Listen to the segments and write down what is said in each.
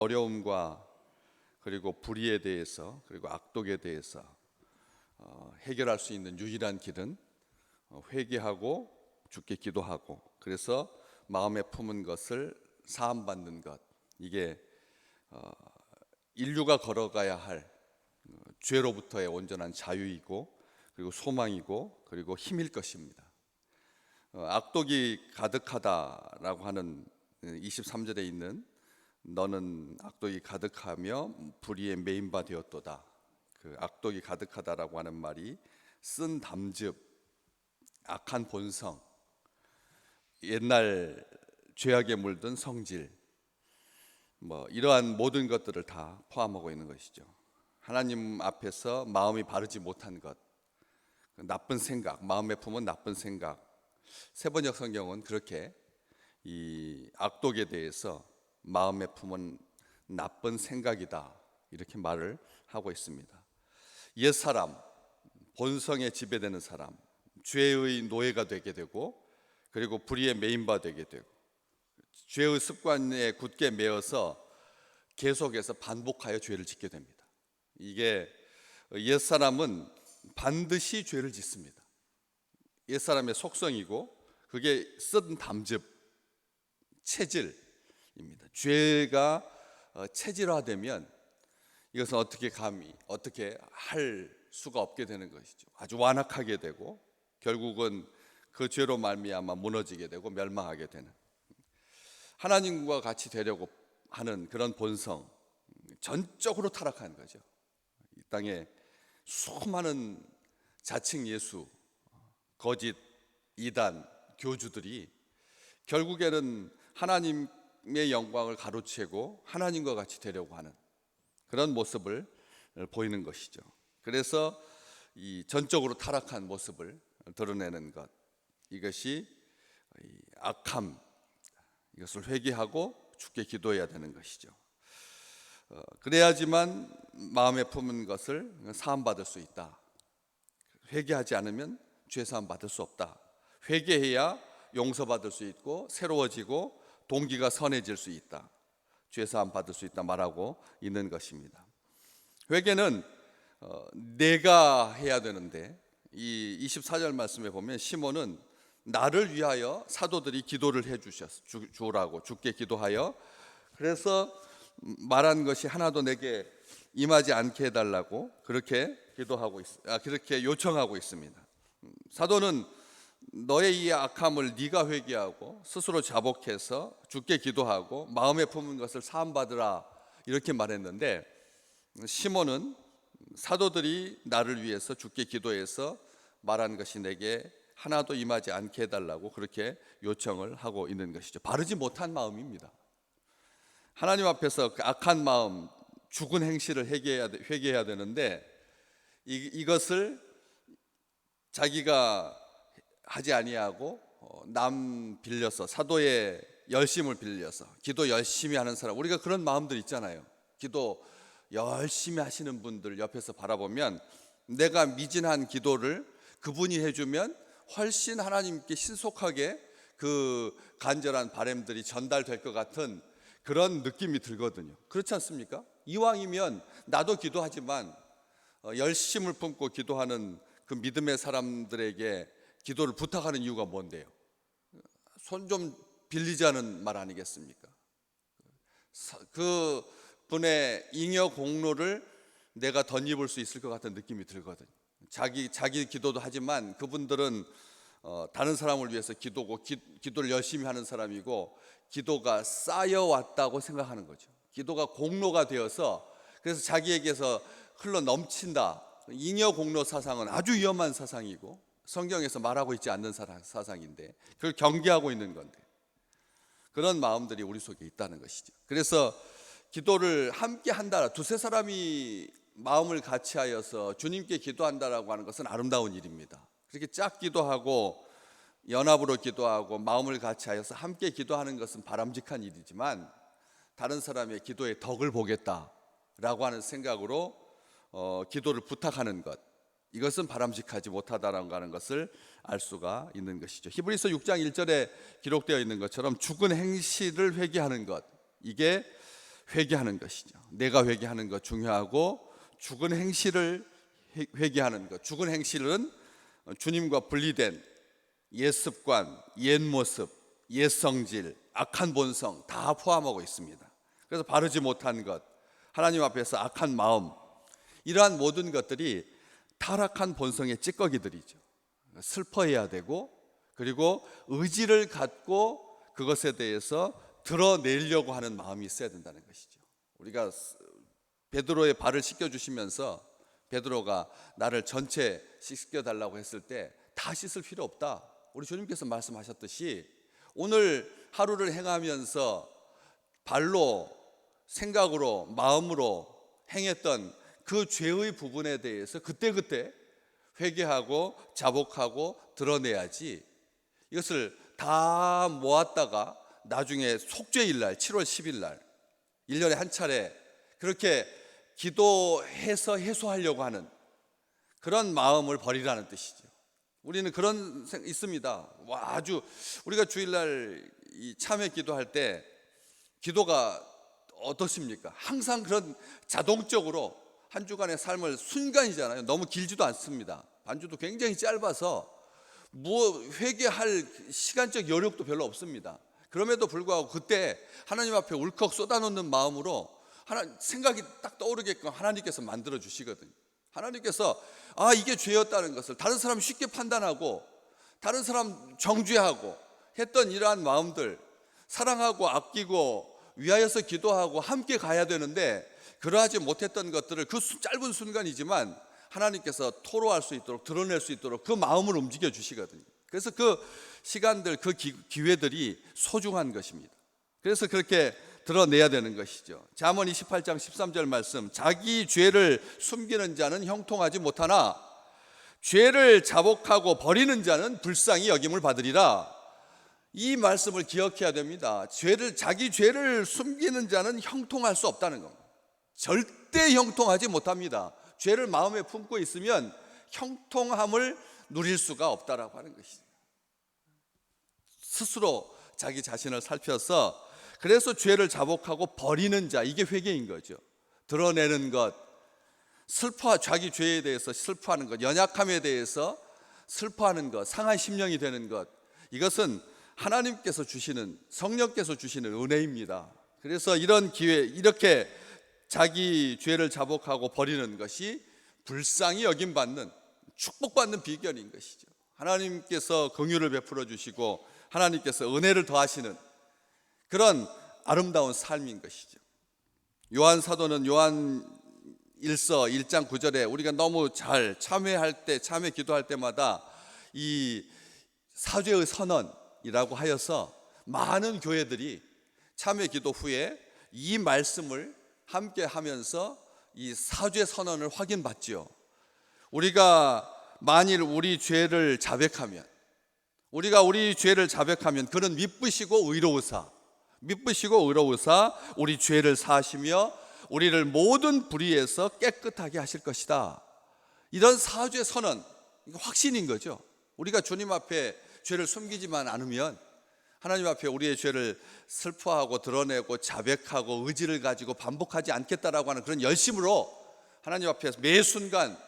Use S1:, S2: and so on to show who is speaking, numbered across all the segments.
S1: 어려움과 그리고 불의에 대해서 그리고 악독에 대해서 해결할 수 있는 유일한 길은 회개하고 주께 기도하고, 그래서 마음에 품은 것을 사함받는 것, 이게 인류가 걸어가야 할 죄로부터의 온전한 자유이고 그리고 소망이고 그리고 힘일 것입니다. 악독이 가득하다라고 하는 23절에 있는 너는 악독이 가득하며 불의에 매인 바 되었도다. 그 악독이 가득하다라고 하는 말이 쓴 담즙, 악한 본성, 옛날 죄악에 물든 성질, 이러한 모든 것들을 다 포함하고 있는 것이죠. 하나님 앞에서 마음이 바르지 못한 것, 나쁜 생각, 마음에 품은 나쁜 생각. 세번역 성경은 그렇게 이 악독에 대해서 마음에 품은 나쁜 생각이다, 이렇게 말을 하고 있습니다. 옛사람, 본성에 지배되는 사람, 죄의 노예가 되게 되고 그리고 불의에 매인바 되게 되고 죄의 습관에 굳게 매어서 계속해서 반복하여 죄를 짓게 됩니다. 이게 옛사람은 반드시 죄를 짓습니다. 옛사람의 속성이고 그게 쓴 담즙, 체질입니다. 죄가 체질화되면 이것은 어떻게 할 수가 없게 되는 것이죠. 아주 완악하게 되고 결국은 그 죄로 말미암아 무너지게 되고 멸망하게 되는, 하나님과 같이 되려고 하는 그런 본성, 전적으로 타락한 거죠. 이 땅에 수많은 자칭 예수, 거짓 이단 교주들이 결국에는 하나님의 영광을 가로채고 하나님과 같이 되려고 하는 그런 모습을 보이는 것이죠. 그래서 이 전적으로 타락한 모습을 드러내는 것, 이것이 악함, 이것을 회개하고 주께 기도해야 되는 것이죠. 그래야지만 마음에 품은 것을 사함받을 수 있다. 회개하지 않으면 죄 사함 받을 수 없다. 회개해야 용서받을 수 있고 새로워지고 동기가 선해질 수 있다. 죄 사함 받을 수 있다 말하고 있는 것입니다. 회개는 내가 해야 되는데, 이 24절 말씀에 보면 시몬은 나를 위하여 사도들이 기도를 해 주라고 주께 기도하여, 그래서 말한 것이 하나도 내게 임하지 않게 해달라고 그렇게 그렇게 요청하고 있습니다. 사도는 너의 이 악함을 네가 회개하고 스스로 자복해서 주께 기도하고 마음에 품은 것을 사함받으라, 이렇게 말했는데, 시몬은 사도들이 나를 위해서 주께 기도해서 말한 것이 내게 하나도 임하지 않게 해달라고 그렇게 요청을 하고 있는 것이죠. 바르지 못한 마음입니다. 하나님 앞에서 그 악한 마음, 죽은 행실을 회개해야 되는데 이것을 자기가 하지 아니하고 남 빌려서, 사도의 열심을 빌려서 기도 열심히 하는 사람, 우리가 그런 마음들 있잖아요. 기도 열심히 하시는 분들 옆에서 바라보면 내가 미진한 기도를 그분이 해주면 훨씬 하나님께 신속하게 그 간절한 바람들이 전달될 것 같은 그런 느낌이 들거든요. 그렇지 않습니까? 이왕이면 나도 기도하지만 열심을 품고 기도하는 그 믿음의 사람들에게 기도를 부탁하는 이유가 뭔데요? 손 좀 빌리자는 말 아니겠습니까? 그 분의 잉여 공로를 내가 덧입을 수 있을 것 같은 느낌이 들거든요. 자기 기도도 하지만 그분들은 다른 사람을 위해서 기도를 열심히 하는 사람이고 기도가 쌓여왔다고 생각하는 거죠. 기도가 공로가 되어서, 그래서 자기에게서 흘러 넘친다. 잉여 공로 사상은 아주 위험한 사상이고 성경에서 말하고 있지 않는 사상인데 그걸 경계하고 있는 건데, 그런 마음들이 우리 속에 있다는 것이죠. 그래서 기도를 함께 한다, 두세 사람이 마음을 같이 하여서 주님께 기도한다라고 하는 것은 아름다운 일입니다. 그렇게 짝 기도하고 연합으로 기도하고 마음을 같이 하여서 함께 기도하는 것은 바람직한 일이지만, 다른 사람의 기도의 덕을 보겠다라고 하는 생각으로 기도를 부탁하는 것, 이것은 바람직하지 못하다라고 하는 것을 알 수가 있는 것이죠. 히브리서 6장 1절에 기록되어 있는 것처럼 죽은 행실을 회개하는 것, 이게 회개하는 것이죠. 내가 회개하는 것 중요하고, 죽은 행실을 회개하는 것. 죽은 행실은 주님과 분리된 옛 습관, 옛 모습, 옛 성질, 악한 본성 다 포함하고 있습니다. 그래서 바르지 못한 것, 하나님 앞에서 악한 마음, 이러한 모든 것들이 타락한 본성의 찌꺼기들이죠. 슬퍼해야 되고, 그리고 의지를 갖고 그것에 대해서 드러내려고 하는 마음이 있어야 된다는 것이죠. 우리가 베드로의 발을 씻겨주시면서 베드로가 나를 전체 씻겨달라고 했을 때 다 씻을 필요 없다, 우리 주님께서 말씀하셨듯이 오늘 하루를 행하면서 발로, 생각으로, 마음으로 행했던 그 죄의 부분에 대해서 그때그때 회개하고 자복하고 드러내야지, 이것을 다 모았다가 나중에 속죄일날 7월 10일 1년에 한 차례 그렇게 기도해서 해소하려고 하는 그런 마음을 버리라는 뜻이죠. 우리는 그런 있습니다. 아주 우리가 주일날 이 참회 기도할 때 기도가 어떻습니까? 항상 그런 자동적으로 한 주간의 삶을 순간이잖아요. 너무 길지도 않습니다. 반주도 굉장히 짧아서 회개할 시간적 여력도 별로 없습니다. 그럼에도 불구하고 그때 하나님 앞에 울컥 쏟아놓는 마음으로 생각이 딱 떠오르게끔 하나님께서 만들어 주시거든요. 하나님께서 이게 죄였다는 것을 다른 사람 쉽게 판단하고 다른 사람 정죄하고 했던 이러한 마음들, 사랑하고 아끼고 위하여서 기도하고 함께 가야 되는데 그러하지 못했던 것들을 그 짧은 순간이지만 하나님께서 토로할 수 있도록, 드러낼 수 있도록 그 마음을 움직여 주시거든요. 그래서 그 시간들, 그 기회들이 소중한 것입니다. 그래서 그렇게 드러내야 되는 것이죠. 잠언 28장 13절 말씀, 자기 죄를 숨기는 자는 형통하지 못하나 죄를 자복하고 버리는 자는 불쌍히 여김을 받으리라. 이 말씀을 기억해야 됩니다. 자기 죄를 숨기는 자는 형통할 수 없다는 겁니다. 절대 형통하지 못합니다. 죄를 마음에 품고 있으면 형통함을 누릴 수가 없다라고 하는 것이죠. 스스로 자기 자신을 살펴서, 그래서 죄를 자복하고 버리는 자, 이게 회개인 거죠. 드러내는 것, 자기 죄에 대해서 슬퍼하는 것, 연약함에 대해서 슬퍼하는 것, 상한 심령이 되는 것, 이것은 하나님께서 주시는, 성령께서 주시는 은혜입니다. 그래서 이런 기회, 이렇게 자기 죄를 자복하고 버리는 것이 불쌍히 여김받는, 축복받는 비결인 것이죠. 하나님께서 긍휼을 베풀어 주시고 하나님께서 은혜를 더하시는 그런 아름다운 삶인 것이죠. 요한 사도는 요한 1서 1장 9절에 우리가 너무 잘 참회 기도할 때마다 이 사죄의 선언이라고 하여서 많은 교회들이 참회 기도 후에 이 말씀을 함께 하면서 이 사죄 선언을 확인받지요. 우리가 만일 우리 죄를 자백하면, 그는 미쁘시고 의로우사 우리 죄를 사하시며 우리를 모든 불의에서 깨끗하게 하실 것이다. 이런 사죄 선언, 확신인 거죠. 우리가 주님 앞에 죄를 숨기지만 않으면, 하나님 앞에 우리의 죄를 슬퍼하고 드러내고 자백하고 의지를 가지고 반복하지 않겠다라고 하는 그런 열심으로 하나님 앞에서 매 순간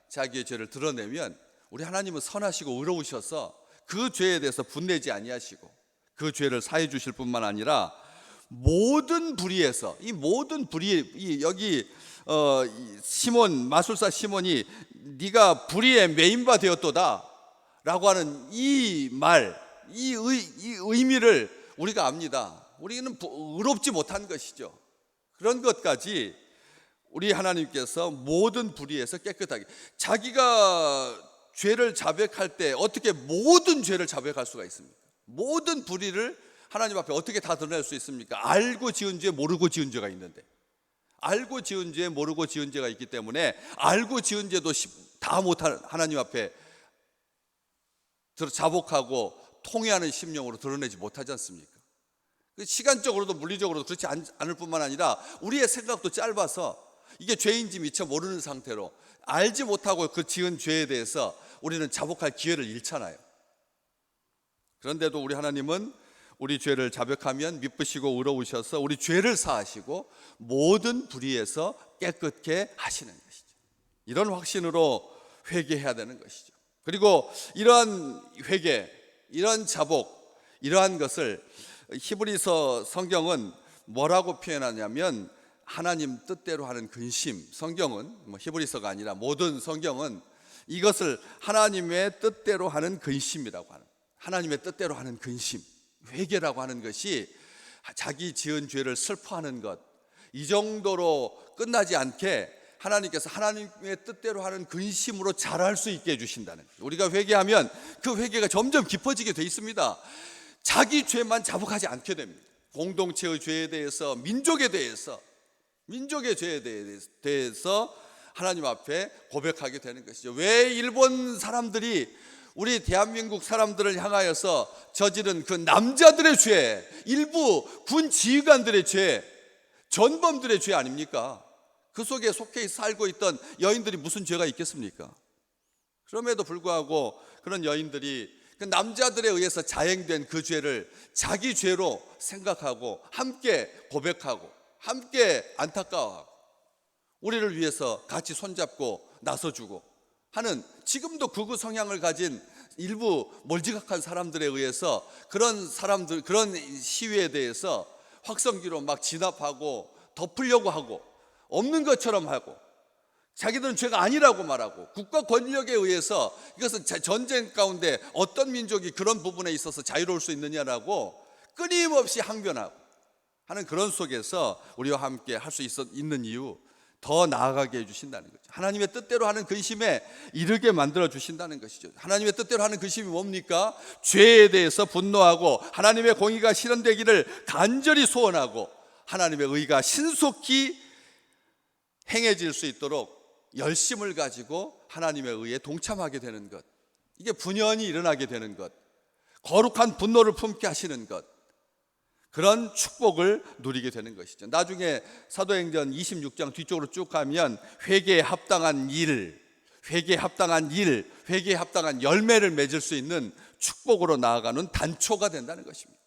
S1: 자기의 죄를 드러내면, 우리 하나님은 선하시고 의로우셔서 그 죄에 대해서 분내지 아니하시고 그 죄를 사해 주실 뿐만 아니라 모든 불의에서, 이 모든 불의, 여기 마술사 시몬이 네가 불의의 메인바 되었도다 라고 하는 이 말, 이 의미를 우리가 압니다. 우리는 의롭지 못한 것이죠. 그런 것까지 우리 하나님께서 모든 불의에서 깨끗하게, 자기가 죄를 자백할 때 어떻게 모든 죄를 자백할 수가 있습니까? 모든 불의를 하나님 앞에 어떻게 다 드러낼 수 있습니까? 알고 지은 죄, 모르고 지은 죄가 있는데, 알고 지은 죄, 모르고 지은 죄가 있기 때문에 알고 지은 죄도 다 못한 하나님 앞에 자복하고 통회하는 심령으로 드러내지 못하지 않습니까? 시간적으로도 물리적으로도 그렇지 않을 뿐만 아니라 우리의 생각도 짧아서 이게 죄인지 미처 모르는 상태로 알지 못하고 그 지은 죄에 대해서 우리는 자복할 기회를 잃잖아요. 그런데도 우리 하나님은 우리 죄를 자백하면 미쁘시고 의로우셔서 우리 죄를 사하시고 모든 불의에서 깨끗게 하시는 것이죠. 이런 확신으로 회개해야 되는 것이죠. 그리고 이러한 회개, 이러한 자복, 이러한 것을 히브리서 성경은 뭐라고 표현하냐면 하나님 뜻대로 하는 근심. 성경은 히브리서가 아니라 모든 성경은 이것을 하나님의 뜻대로 하는 근심이라고 하는, 하나님의 뜻대로 하는 근심, 회개라고 하는 것이 자기 지은 죄를 슬퍼하는 것, 이 정도로 끝나지 않게 하나님께서 하나님의 뜻대로 하는 근심으로 자랄 수 있게 해주신다는 거예요. 우리가 회개하면 그 회개가 점점 깊어지게 돼 있습니다. 자기 죄만 자복하지 않게 됩니다. 공동체의 죄에 대해서, 민족에 대해서, 민족의 죄에 대해서 하나님 앞에 고백하게 되는 것이죠. 왜 일본 사람들이 우리 대한민국 사람들을 향하여서 저지른 그 남자들의 죄, 일부 군 지휘관들의 죄, 전범들의 죄 아닙니까? 그 속에 속해 살고 있던 여인들이 무슨 죄가 있겠습니까? 그럼에도 불구하고 그런 여인들이 그 남자들에 의해서 자행된 그 죄를 자기 죄로 생각하고 함께 고백하고 함께 안타까워하고 우리를 위해서 같이 손잡고 나서주고 하는, 지금도 극우 성향을 가진 일부 몰지각한 사람들에 의해서 그런 사람들, 그런 시위에 대해서 확성기로 막 진압하고 덮으려고 하고 없는 것처럼 하고 자기들은 죄가 아니라고 말하고 국가 권력에 의해서 이것은 전쟁 가운데 어떤 민족이 그런 부분에 있어서 자유로울 수 있느냐라고 끊임없이 항변하고 하는 그런 속에서 우리와 함께 할 수 있는 이유, 더 나아가게 해주신다는 거죠. 하나님의 뜻대로 하는 근심에 이르게 만들어 주신다는 것이죠. 하나님의 뜻대로 하는 근심이 뭡니까? 죄에 대해서 분노하고 하나님의 공의가 실현되기를 간절히 소원하고 하나님의 의가 신속히 행해질 수 있도록 열심을 가지고 하나님의 의에 동참하게 되는 것, 이게 분연히 일어나게 되는 것, 거룩한 분노를 품게 하시는 것, 그런 축복을 누리게 되는 것이죠. 나중에 사도행전 26장 뒤쪽으로 쭉 가면 회개에 합당한 일, 회개에 합당한 일, 회개에 합당한 열매를 맺을 수 있는 축복으로 나아가는 단초가 된다는 것입니다.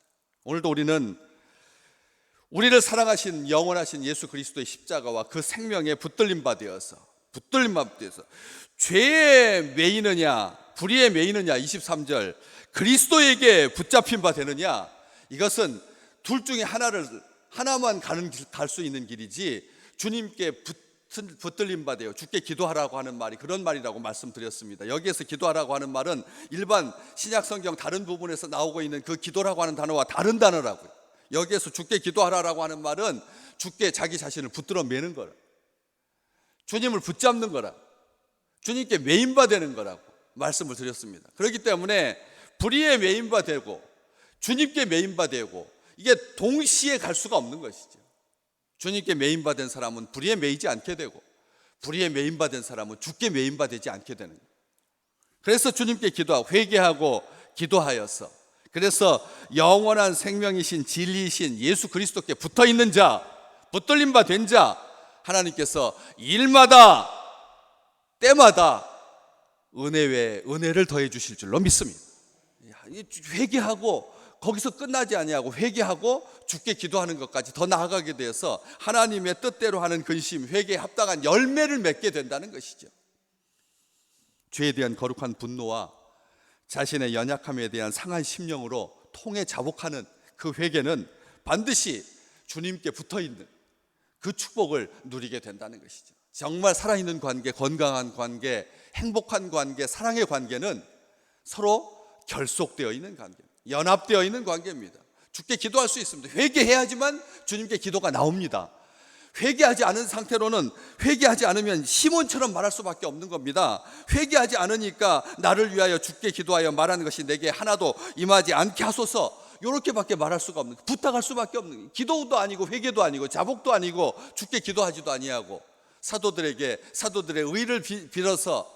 S1: 오늘도 우리는 우리를 사랑하신 영원하신 예수 그리스도의 십자가와 그 생명에 붙들림 바 되어서 죄에 매이느냐 불의에 매이느냐, 23절 그리스도에게 붙잡힌 바 되느냐, 이것은 둘 중에 하나만 갈 수 있는 길이지 주님께 붙들림 바 되어 주께 기도하라고 하는 말이 그런 말이라고 말씀드렸습니다. 여기에서 기도하라고 하는 말은 일반 신약 성경 다른 부분에서 나오고 있는 그 기도라고 하는 단어와 다른 단어라고요. 여기에서 주께 기도하라고 하는 말은 주께 자기 자신을 붙들어 매는 거라, 주님을 붙잡는 거라, 주님께 매인바 되는 거라고 말씀을 드렸습니다. 그렇기 때문에 불의에 매인바 되고 주님께 매인바 되고 이게 동시에 갈 수가 없는 것이죠. 주님께 매인바 된 사람은 불의에 매이지 않게 되고 불의에 매인바 된 사람은 주께 매인바 되지 않게 되는 거예요. 그래서 주님께 기도하고 회개하고 기도하여서, 그래서 영원한 생명이신 진리이신 예수 그리스도께 붙어있는 자, 붙들림 바 된 자, 하나님께서 일마다 때마다 은혜 외에 은혜를 더해 주실 줄로 믿습니다. 회개하고 거기서 끝나지 아니하고 회개하고 주께 기도하는 것까지 더 나아가게 되어서 하나님의 뜻대로 하는 근심, 회개에 합당한 열매를 맺게 된다는 것이죠. 죄에 대한 거룩한 분노와 자신의 연약함에 대한 상한 심령으로 통해 자복하는 그 회개는 반드시 주님께 붙어있는 그 축복을 누리게 된다는 것이죠. 정말 살아있는 관계, 건강한 관계, 행복한 관계, 사랑의 관계는 서로 결속되어 있는 관계입니다. 연합되어 있는 관계입니다. 주께 기도할 수 있습니다. 회개해야지만 주님께 기도가 나옵니다. 회개하지 않은 상태로는, 회개하지 않으면 시몬처럼 말할 수밖에 없는 겁니다. 회개하지 않으니까 나를 위하여 주께 기도하여 말하는 것이 내게 하나도 임하지 않게 하소서, 이렇게밖에 말할 수가 없는, 부탁할 수밖에 없는, 기도도 아니고 회개도 아니고 자복도 아니고 주께 기도하지도 아니하고 사도들의 의를 빌어서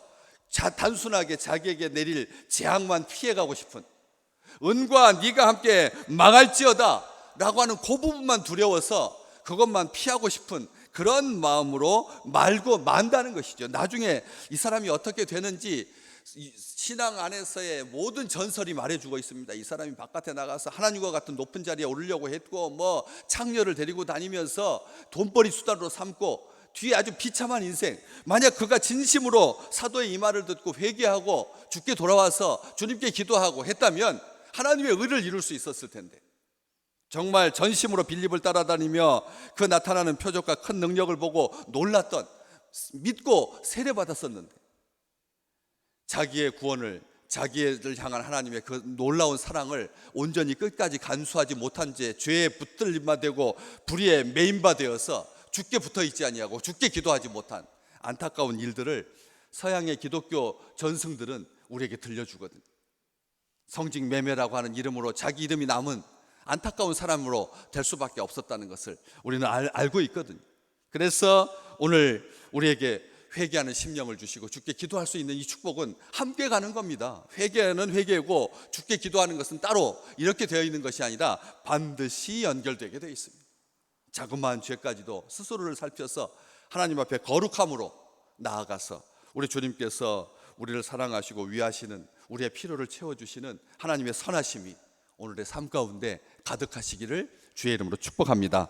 S1: 단순하게 자기에게 내릴 재앙만 피해가고 싶은, 은과 네가 함께 망할지어다 라고 하는 그 부분만 두려워서 그것만 피하고 싶은 그런 마음으로 말고 만다는 것이죠. 나중에 이 사람이 어떻게 되는지 신앙 안에서의 모든 전설이 말해주고 있습니다. 이 사람이 바깥에 나가서 하나님과 같은 높은 자리에 오르려고 했고, 뭐 창녀를 데리고 다니면서 돈벌이 수단으로 삼고, 뒤에 아주 비참한 인생. 만약 그가 진심으로 사도의 이 말을 듣고 회개하고 주께 돌아와서 주님께 기도하고 했다면 하나님의 의를 이룰 수 있었을 텐데, 정말 전심으로 빌립을 따라다니며 그 나타나는 표적과 큰 능력을 보고 놀랐던, 믿고 세례받았었는데, 자기의 구원을, 자기를 향한 하나님의 그 놀라운 사랑을 온전히 끝까지 간수하지 못한 채 죄에 붙들림만 되고 불의에 매인바 되어서 주께 붙어 있지 아니하고 주께 기도하지 못한 안타까운 일들을 서양의 기독교 전승들은 우리에게 들려주거든요. 성직매매라고 하는 이름으로 자기 이름이 남은 안타까운 사람으로 될 수밖에 없었다는 것을 우리는 알고 있거든요. 그래서 오늘 우리에게 회개하는 심령을 주시고 주께 기도할 수 있는 이 축복은 함께 가는 겁니다. 회개는 회개고 주께 기도하는 것은 따로 이렇게 되어 있는 것이 아니라 반드시 연결되게 되어 있습니다. 자그마한 죄까지도 스스로를 살펴서 하나님 앞에 거룩함으로 나아가서 우리 주님께서 우리를 사랑하시고 위하시는, 우리의 필요를 채워주시는 하나님의 선하심이 오늘의 삶 가운데 가득하시기를 주의 이름으로 축복합니다.